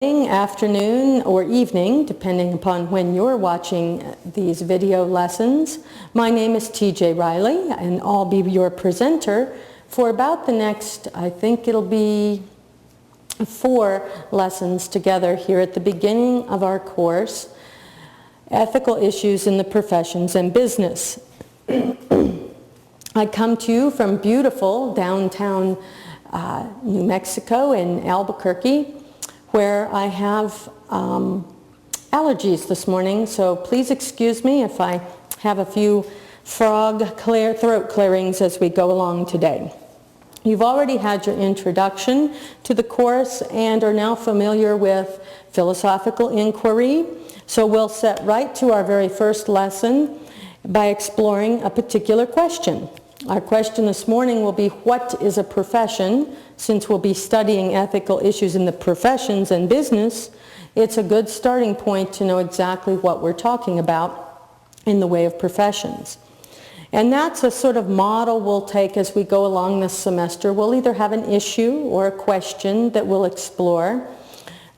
Afternoon or evening, depending upon when you're watching these video lessons. My name is TJ Riley, and I'll be your presenter for about the next, I think it'll be 4 lessons together here at the beginning of our course, Ethical Issues in the Professions and Business. I come to you from beautiful downtown New Mexico in Albuquerque, where I have allergies this morning, so please excuse me if I have a few throat clearings as we go along today. You've already had your introduction to the course and are now familiar with philosophical inquiry, so we'll set right to our very first lesson by exploring a particular question. Our question this morning will be, what is a profession? Since we'll be studying ethical issues in the professions and business, it's a good starting point to know exactly what we're talking about in the way of professions. And that's a sort of model we'll take as we go along this semester. We'll either have an issue or a question that we'll explore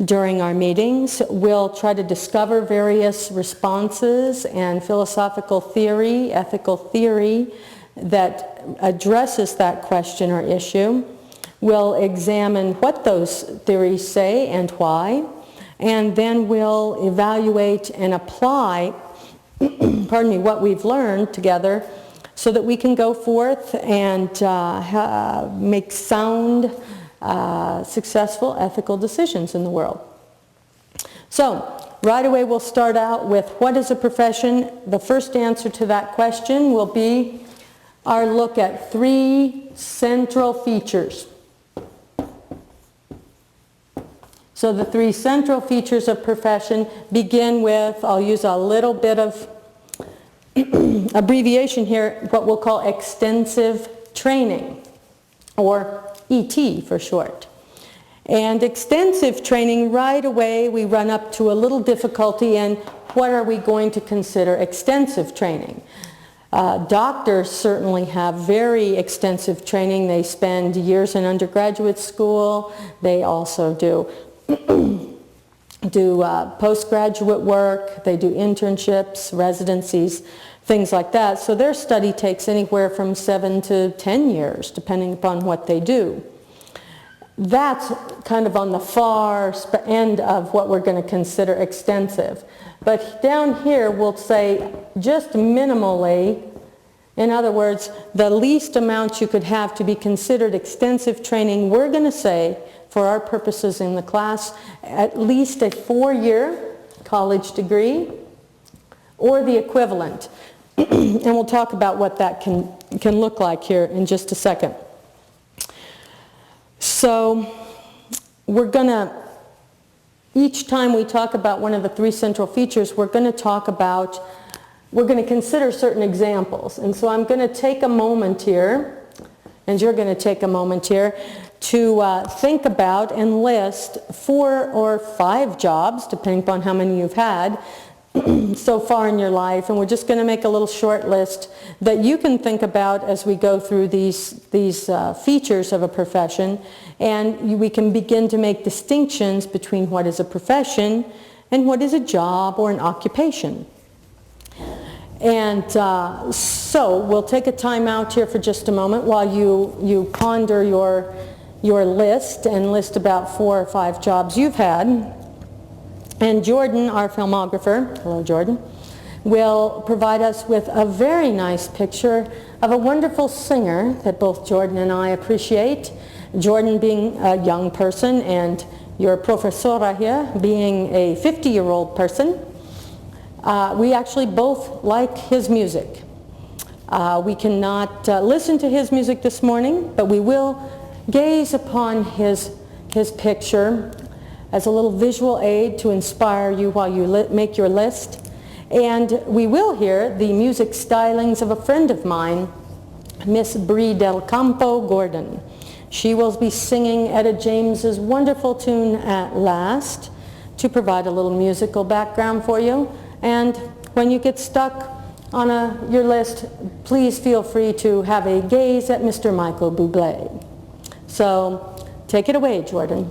during our meetings. We'll try to discover various responses and philosophical theory, ethical theory, that addresses that question or issue. We'll examine what those theories say and why, and then we'll evaluate and apply what we've learned together so that we can go forth and make sound, successful ethical decisions in the world. So, right away we'll start out with, what is a profession? The first answer to that question will be our look at 3 central features. So the 3 central features of profession begin with, I'll use a little bit of abbreviation here, what we'll call extensive training, or ET for short. And extensive training, right away we run up to a little difficulty in what are we going to consider extensive training. Doctors certainly have very extensive training. They spend years in undergraduate school. They also do postgraduate work. They do internships, residencies, things like that. So their study takes anywhere from 7 to 10 years, depending upon what they do. That's kind of on the far end of what we're going to consider extensive. But down here we'll say just minimally, in other words, the least amount you could have to be considered extensive training, we're going to say, for our purposes in the class, at least a 4-year college degree or the equivalent. And we'll talk about what that can look like here in just a second. So we're going to, each time we talk about one of the 3 central features, we're going to consider certain examples. And so I'm going to take a moment here, and you're going to take a moment here, to think about and list 4 or 5 jobs, depending upon how many you've had so far in your life. And we're just going to make a little short list that you can think about as we go through these features of a profession. And we can begin to make distinctions between what is a profession and what is a job or an occupation. And so we'll take a time out here for just a moment while you ponder your list and list about 4 or 5 jobs you've had. And Jordan, our filmographer, hello Jordan, will provide us with a very nice picture of a wonderful singer that both Jordan and I appreciate. Jordan being a young person and your professora here being a 50-year-old person. We actually both like his music. We cannot listen to his music this morning, but we will gaze upon his picture as a little visual aid to inspire you while you make your list. And we will hear the music stylings of a friend of mine, Miss Brie Del Campo Gordon. She will be singing Etta James's wonderful tune At Last to provide a little musical background for you. And when you get stuck on your list, please feel free to have a gaze at Mr. Michael Bublé. So take it away, Jordan.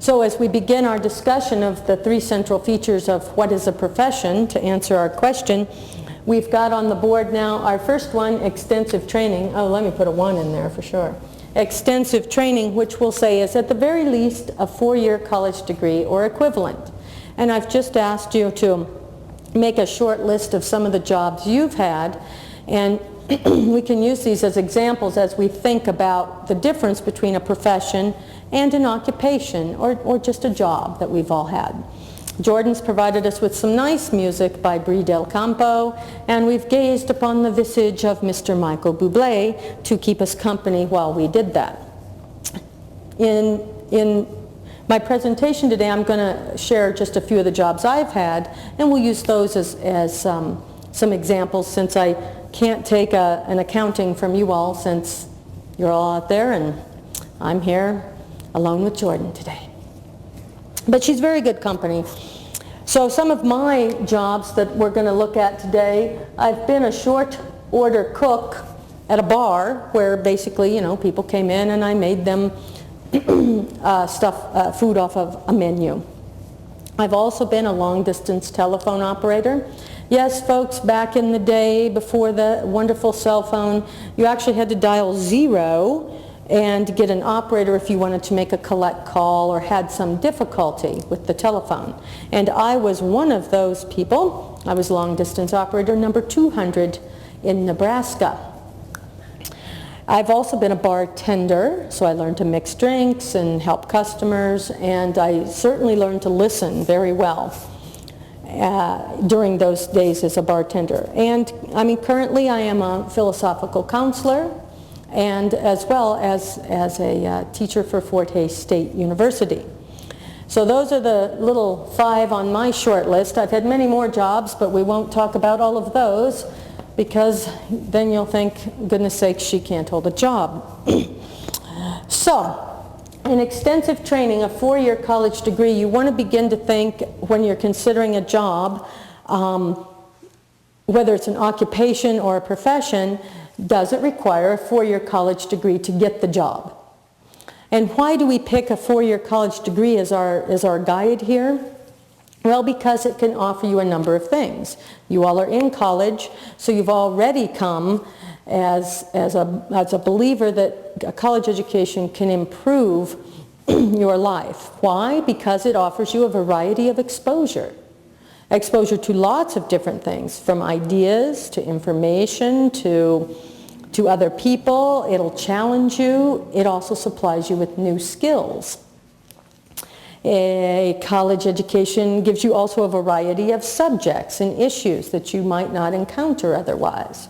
So as we begin our discussion of the three central features of what is a profession, to answer our question, we've got on the board now our first one, extensive training. Oh, let me put a 1 in there for sure. Extensive training, which we'll say is at the very least a 4-year college degree or equivalent. And I've just asked you to make a short list of some of the jobs you've had, and we can use these as examples as we think about the difference between a profession and an occupation or just a job that we've all had. Jordan's provided us with some nice music by Brie Del Campo, and we've gazed upon the visage of Mr. Michael Bublé to keep us company while we did that. In my presentation today, I'm going to share just a few of the jobs I've had, and we'll use those as some examples, since I can't take an accounting from you all, since you're all out there and I'm here alone with Jordan today. But she's very good company. So some of my jobs that we're going to look at today, I've been a short order cook at a bar where basically, you know, people came in and I made them food off of a menu. I've also been a long-distance telephone operator. Yes, folks, back in the day before the wonderful cell phone, you actually had to dial 0 and get an operator if you wanted to make a collect call or had some difficulty with the telephone. And I was one of those people. I was long-distance operator number 200 in Nebraska. I've also been a bartender, so I learned to mix drinks and help customers, and I certainly learned to listen very well during those days as a bartender. And I mean, currently I am a philosophical counselor, and as well as a teacher for Fort Hays State University. So those are the little 5 on my short list. I've had many more jobs, but we won't talk about all of those, because then you'll think, goodness sakes, she can't hold a job. So, in extensive training, a 4-year college degree, you want to begin to think, when you're considering a job, whether it's an occupation or a profession, does it require a 4-year college degree to get the job? And why do we pick a 4-year college degree as our guide here? Well, because it can offer you a number of things. You all are in college, so you've already come as a believer that a college education can improve your life. Why? Because it offers you a variety of exposure. Exposure to lots of different things, from ideas to information to other people. It'll challenge you. It also supplies you with new skills. A college education gives you also a variety of subjects and issues that you might not encounter otherwise.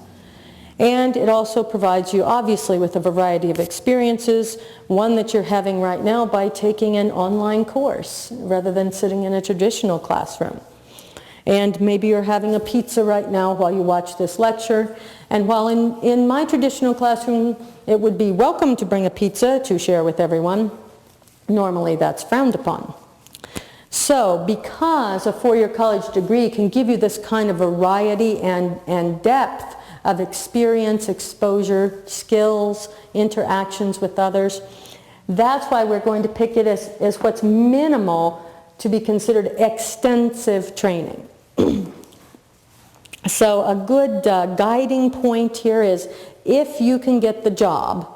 And it also provides you, obviously, with a variety of experiences, one that you're having right now by taking an online course rather than sitting in a traditional classroom. And maybe you're having a pizza right now while you watch this lecture. And while in my traditional classroom, it would be welcome to bring a pizza to share with everyone, normally that's frowned upon. So because a 4-year college degree can give you this kind of variety and depth of experience, exposure, skills, interactions with others, that's why we're going to pick it as what's minimal to be considered extensive training. So a good guiding point here is, if you can get the job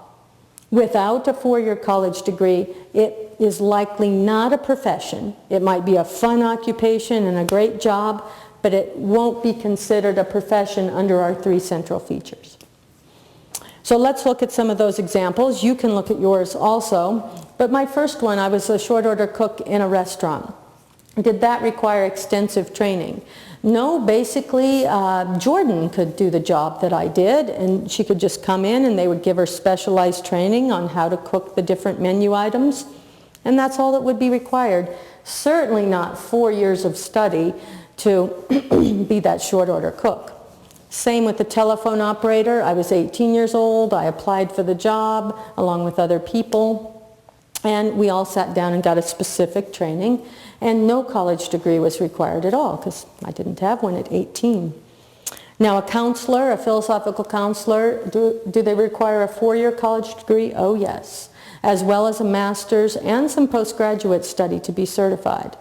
without a 4-year college degree, it is likely not a profession. It might be a fun occupation and a great job, but it won't be considered a profession under our 3 central features. So let's look at some of those examples. You can look at yours also. But my first one, I was a short order cook in a restaurant. Did that require extensive training? No, basically Jordan could do the job that I did, and she could just come in and they would give her specialized training on how to cook the different menu items, and that's all that would be required. Certainly not 4 years of study to be that short order cook. Same with the telephone operator. I was 18 years old. I applied for the job along with other people, and we all sat down and got a specific training, and no college degree was required at all because I didn't have one at 18. Now a counselor, a philosophical counselor, do they require a 4-year college degree? Oh yes. as well as a master's and some postgraduate study to be certified.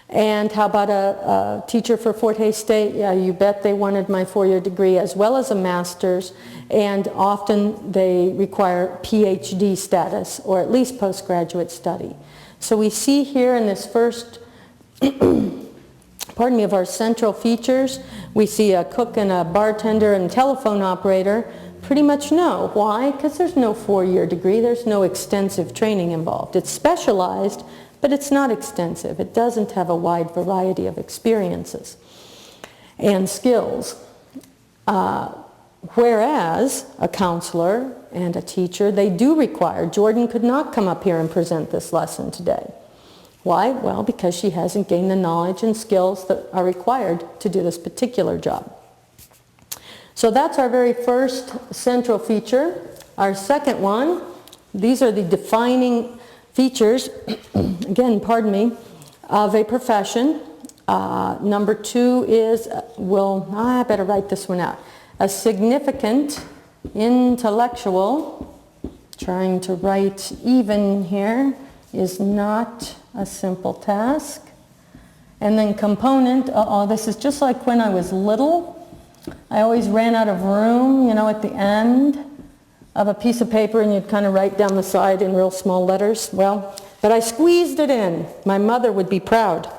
And how about a teacher for Fort Hays State? Yeah, you bet they wanted my 4-year degree as well as a master's, and often they require PhD status or at least postgraduate study. So we see here in this first pardon me, of our central features, we see a cook and a bartender and telephone operator. Pretty much no. Why? Because there's no 4-year degree. There's no extensive training involved. It's specialized, but it's not extensive. It doesn't have a wide variety of experiences and skills. Whereas a counselor and a teacher, they do require. Jordan could not come up here and present this lesson today. Why? Well, because she hasn't gained the knowledge and skills that are required to do this particular job. So that's our very first central feature. Our second one, these are the defining features, again, pardon me, of a profession. Number 2 is, I better write this one out, a significant intellectual, trying to write even here, is not a simple task. And then component, this is just like when I was little. I always ran out of room, at the end of a piece of paper, and you'd kind of write down the side in real small letters. Well, but I squeezed it in. My mother would be proud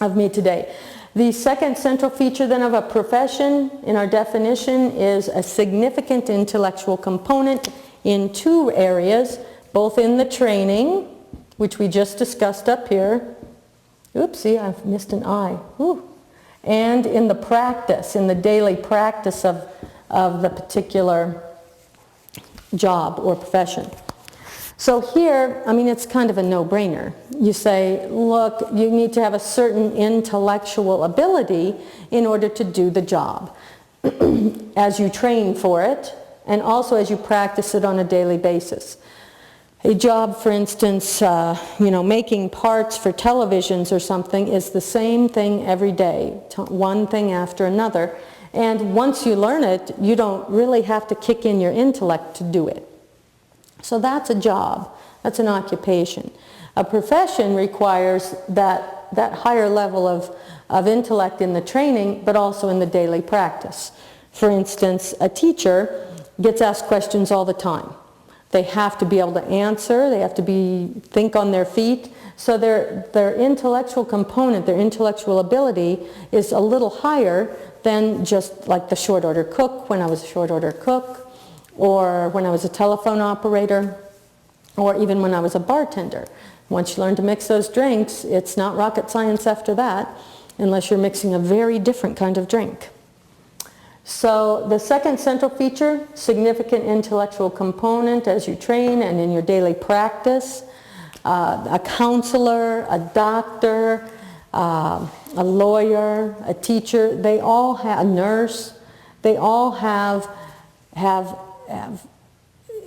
of me today. The second central feature then of a profession in our definition is a significant intellectual component in 2 areas, both in the training, which we just discussed up here. Oopsie, I've missed an I. Ooh. And in the practice, in the daily practice of the particular job or profession. So here, it's kind of a no-brainer. You say, look, you need to have a certain intellectual ability in order to do the job as you train for it and also as you practice it on a daily basis. A job, for instance, making parts for televisions or something is the same thing every day, one thing after another. And once you learn it, you don't really have to kick in your intellect to do it. So that's a job. That's an occupation. A profession requires that higher level of intellect in the training, but also in the daily practice. For instance, a teacher gets asked questions all the time. They have to be able to answer. They have to think on their feet. So their intellectual component, their intellectual ability is a little higher than just like the short order cook when I was a short order cook, or when I was a telephone operator, or even when I was a bartender. Once you learn to mix those drinks, it's not rocket science after that, unless you're mixing a very different kind of drink. So the second central feature, significant intellectual component as you train and in your daily practice. A counselor, a doctor, a lawyer, a teacher, they all have, a nurse, they all have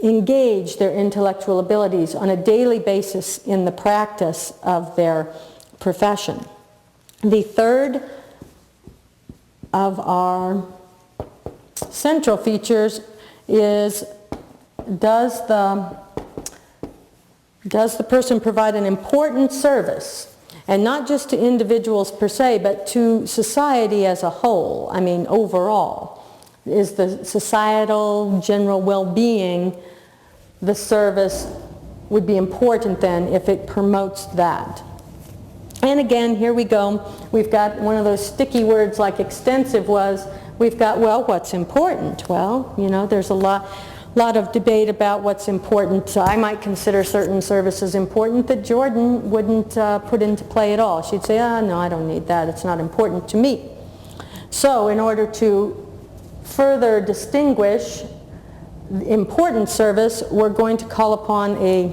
engaged their intellectual abilities on a daily basis in the practice of their profession. The third of our central features is, does the person provide an important service, and not just to individuals per se, but to society as a whole? Overall. Is the societal general well-being, the service would be important then if it promotes that. And again, here we go. We've got one of those sticky words like extensive was. We've got, what's important? Well, there's a lot of debate about what's important. I might consider certain services important that Jordan wouldn't put into play at all. She'd say, no, I don't need that. It's not important to me. So in order to further distinguish the important service, we're going to call upon a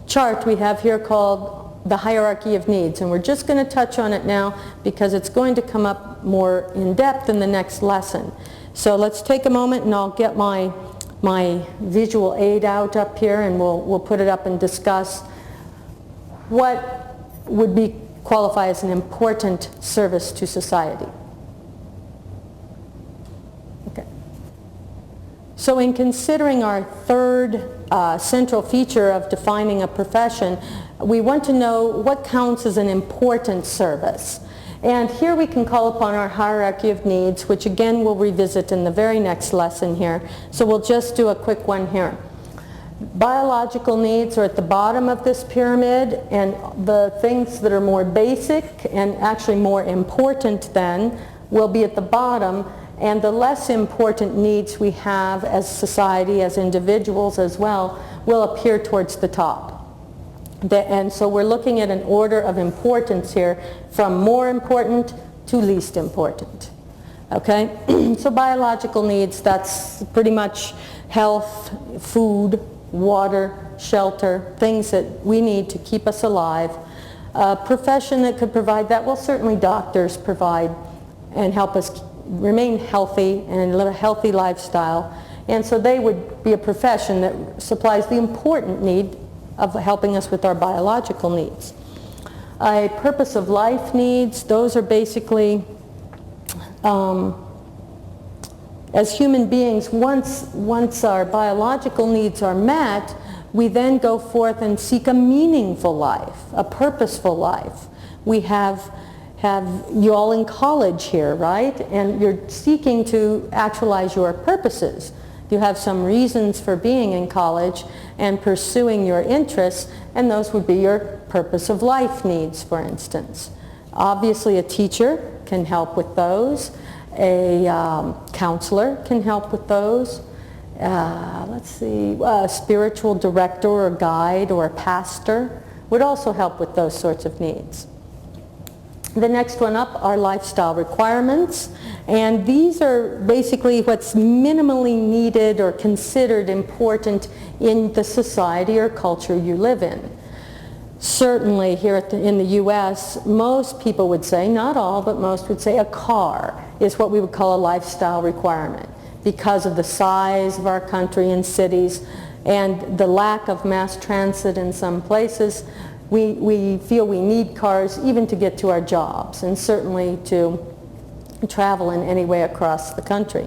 chart we have here called the hierarchy of needs, and we're just going to touch on it now because it's going to come up more in depth in the next lesson. So let's take a moment and I'll get my visual aid out up here, and we'll put it up and discuss what would qualify as an important service to society. Okay. So in considering our third central feature of defining a profession, we want to know what counts as an important service. And here we can call upon our hierarchy of needs, which again we'll revisit in the very next lesson here. So we'll just do a quick one here. Biological needs are at the bottom of this pyramid, and the things that are more basic and actually more important then will be at the bottom, and the less important needs we have as society, as individuals as well, will appear towards the top. And so we're looking at an order of importance here from more important to least important. Okay? So biological needs, that's pretty much health, food, water, shelter, things that we need to keep us alive. A profession that could provide that, well, certainly doctors provide and help us remain healthy and live a healthy lifestyle. And so they would be a profession that supplies the important need of helping us with our biological needs. A purpose of life needs, those are basically, as human beings, once our biological needs are met, we then go forth and seek a meaningful life, a purposeful life. We have you all in college here, right? And you're seeking to actualize your purposes. You have some reasons for being in college and pursuing your interests, and those would be your purpose of life needs, for instance. Obviously, a teacher can help with those. A counselor can help with those. Let's see, a spiritual director or guide or a pastor would also help with those sorts of needs. The next one up are lifestyle requirements, and these are basically what's minimally needed or considered important in the society or culture you live in. Certainly here in the U.S., most people would say, not all, but most would say a car is what we would call a lifestyle requirement because of the size of our country and cities and the lack of mass transit in some places. We feel we need cars even to get to our jobs and certainly to travel in any way across the country.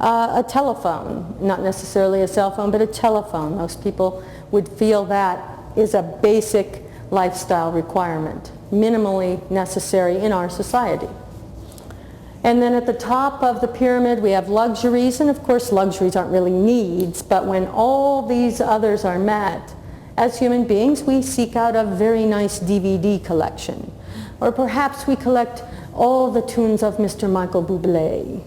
A telephone, not necessarily a cell phone, but a telephone. Most people would feel that is a basic lifestyle requirement, minimally necessary in our society. And then at the top of the pyramid we have luxuries, and of course luxuries aren't really needs, but when all these others are met, as human beings, we seek out a very nice DVD collection. Or perhaps we collect all the tunes of Mr. Michael Bublé,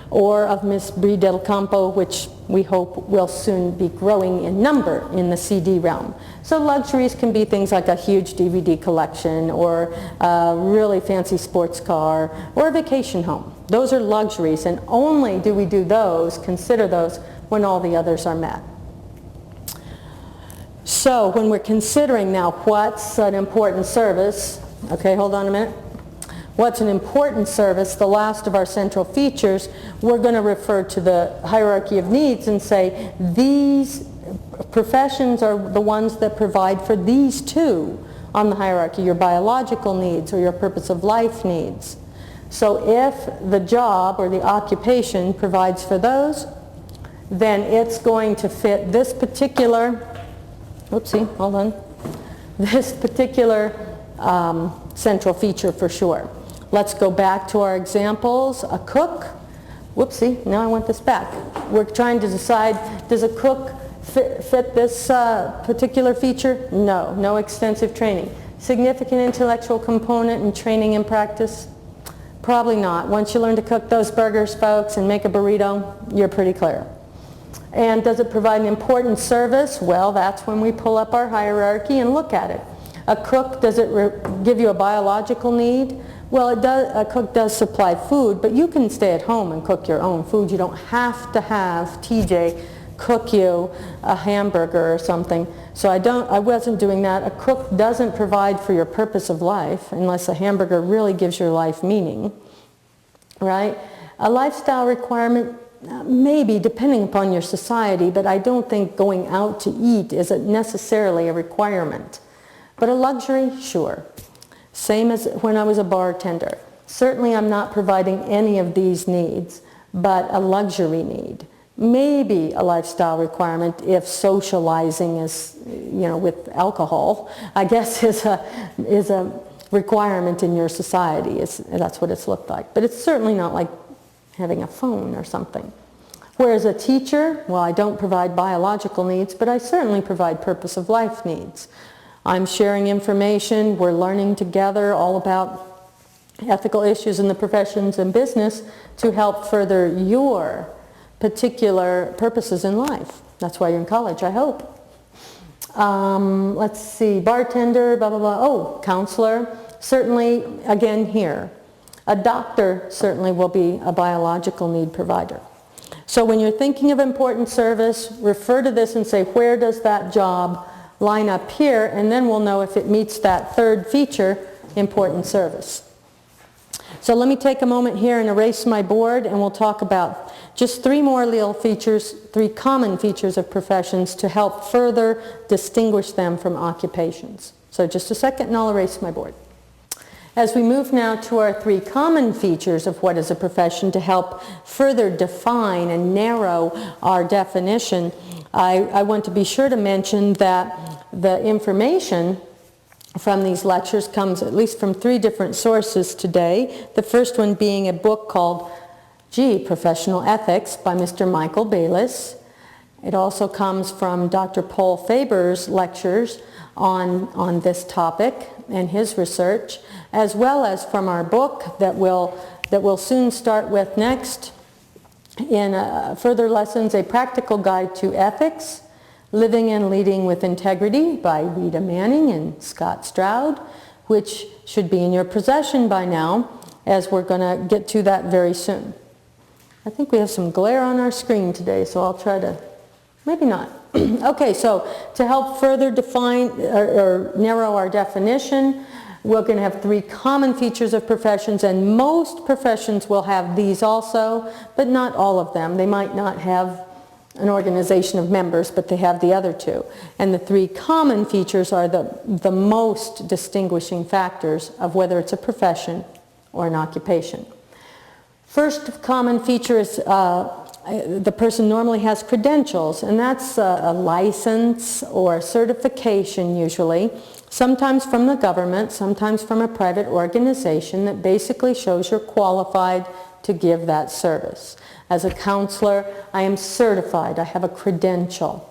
or of Miss Brie Del Campo, which we hope will soon be growing in number in the CD realm. So luxuries can be things like a huge DVD collection, or a really fancy sports car, or a vacation home. Those are luxuries, and only do we do those, consider those, when all the others are met. So when we're considering now what's an important service, okay, hold on a minute. What's an important service, the last of our central features, we're going to refer to the hierarchy of needs and say these professions are the ones that provide for these two on the hierarchy, your biological needs or your purpose of life needs. So if the job or the occupation provides for those, then it's going to fit this particular this particular central feature for sure. Let's go back to our examples. A cook, whoopsie, now I want this back. We're trying to decide, does a cook fit this particular feature? No, no extensive training. Significant intellectual component in training and practice? Probably not. Once you learn to cook those burgers, folks, and make a burrito, you're pretty clear. And does it provide an important service? Well, that's when we pull up our hierarchy and look at it. A cook, does it give you a biological need? Well, it does. A cook does supply food, but you can stay at home and cook your own food. You don't have to have TJ cook you a hamburger or something. So I wasn't doing that. A cook doesn't provide for your purpose of life unless a hamburger really gives your life meaning, right? A lifestyle requirement, maybe, depending upon your society, but I don't think going out to eat is necessarily a requirement. But a luxury, sure. Same as when I was a bartender. Certainly I'm not providing any of these needs, but a luxury need. maybe a lifestyle requirement if socializing is, with alcohol, I guess is a requirement in your society. That's what it's looked like. But it's certainly not like having a phone or something. Whereas a teacher, well, I don't provide biological needs, but I certainly provide purpose of life needs. I'm sharing information, we're learning together all about ethical issues in the professions and business to help further your particular purposes in life. That's why you're in college, I hope. Let's see, bartender, blah, blah, blah. Oh, counselor, certainly, again here. A doctor certainly will be a biological need provider. So when you're thinking of important service, refer to this and say, where does that job line up here? And then we'll know if it meets that third feature, important service. So let me take a moment here and erase my board, and we'll talk about just three more little features, three common features of professions to help further distinguish them from occupations. So just a second and I'll erase my board. As we move now to our three common features of what is a profession to help further define and narrow our definition, I want to be sure to mention that the information from these lectures comes at least from three different sources today. The first one being a book called Professional Ethics by Mr. Michael Bayliss. It also comes from Dr. Paul Faber's lectures on this topic and his research, as well as from our book that we'll soon start with next in further lessons, A Practical Guide to Ethics, Living and Leading with Integrity by Rita Manning and Scott Stroud, which should be in your possession by now, as we're going to get to that very soon. I think we have some glare on our screen today, so I'll try to, maybe not. Okay, so to help further define or narrow our definition, we're going to have three common features of professions, and most professions will have these also, but not all of them. They might not have an organization of members, but they have the other two. And the three common features are the most distinguishing factors of whether it's a profession or an occupation. First common feature is the person normally has credentials, and that's a license or a certification usually, sometimes from the government, sometimes from a private organization that basically shows you're qualified to give that service. As a counselor, I am certified, I have a credential.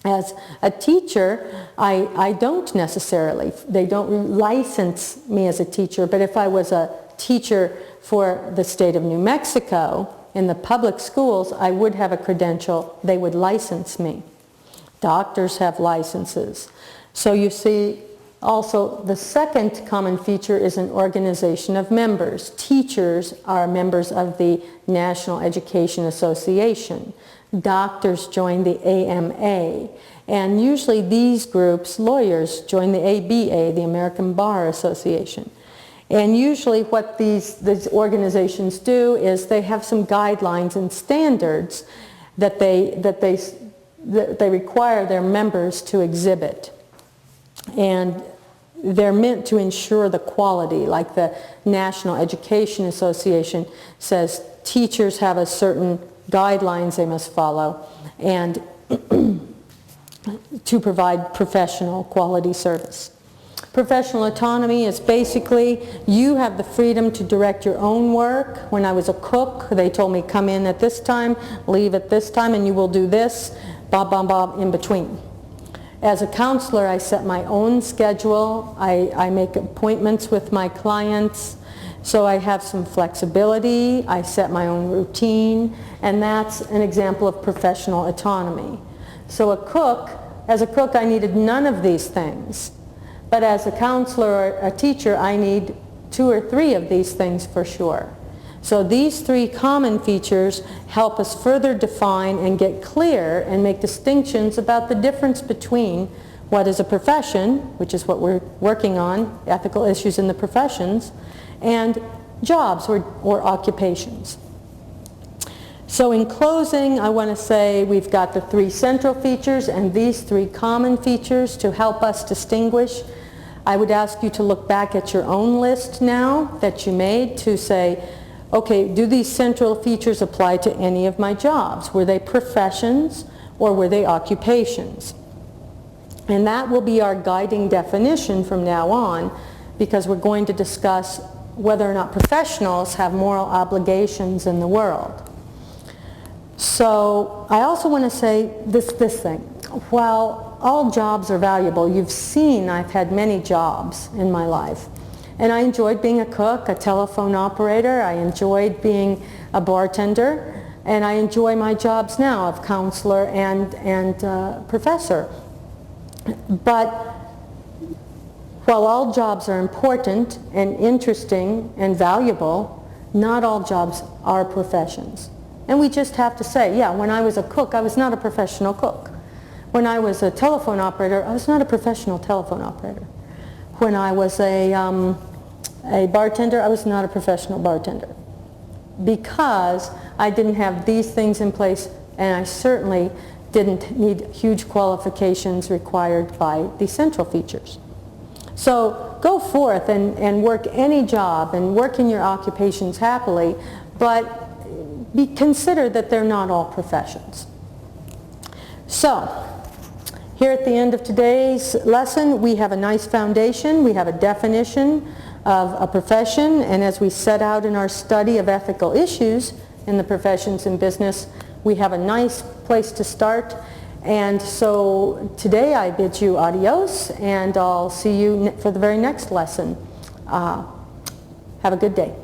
As a teacher, I don't necessarily, they don't license me as a teacher, but if I was a teacher for the state of New Mexico in the public schools, I would have a credential, they would license me. Doctors have licenses. So you see, also the second common feature is an organization of members. Teachers are members of the National Education Association. Doctors join the AMA. And usually these groups, lawyers, join the ABA, the American Bar Association. And usually what these organizations do is they have some guidelines and standards that they require their members to exhibit. And they're meant to ensure the quality, like the National Education Association says teachers have a certain guidelines they must follow and to provide professional quality service. Professional autonomy is basically you have the freedom to direct your own work. When I was a cook, they told me come in at this time, leave at this time, and you will do this, bob, bob, bob, in between. As a counselor, I set my own schedule. I make appointments with my clients, so I have some flexibility. I set my own routine, and that's an example of professional autonomy. So as a cook, I needed none of these things. But as a counselor or a teacher, I need 2 or 3 of these things for sure. So these 3 common features help us further define and get clear and make distinctions about the difference between what is a profession, which is what we're working on, ethical issues in the professions, and jobs or occupations. So in closing, I want to say we've got the 3 central features and these 3 common features to help us distinguish. I would ask you to look back at your own list now that you made to say, okay, do these central features apply to any of my jobs? Were they professions or were they occupations? And that will be our guiding definition from now on, because we're going to discuss whether or not professionals have moral obligations in the world. So I also want to say this thing. While all jobs are valuable, you've seen I've had many jobs in my life. And I enjoyed being a cook, a telephone operator. I enjoyed being a bartender. And I enjoy my jobs now of counselor and professor. But while all jobs are important and interesting and valuable, not all jobs are professions. And we just have to say, yeah, when I was a cook, I was not a professional cook. When I was a telephone operator, I was not a professional telephone operator. When I was a bartender, I was not a professional bartender. Because I didn't have these things in place, and I certainly didn't need huge qualifications required by the central features. So go forth and work any job and work in your occupations happily, but consider that they're not all professions. So, here at the end of today's lesson, we have a nice foundation. We have a definition of a profession, and as we set out in our study of ethical issues in the professions in business, we have a nice place to start. And so today I bid you adios, and I'll see you for the very next lesson. Have a good day.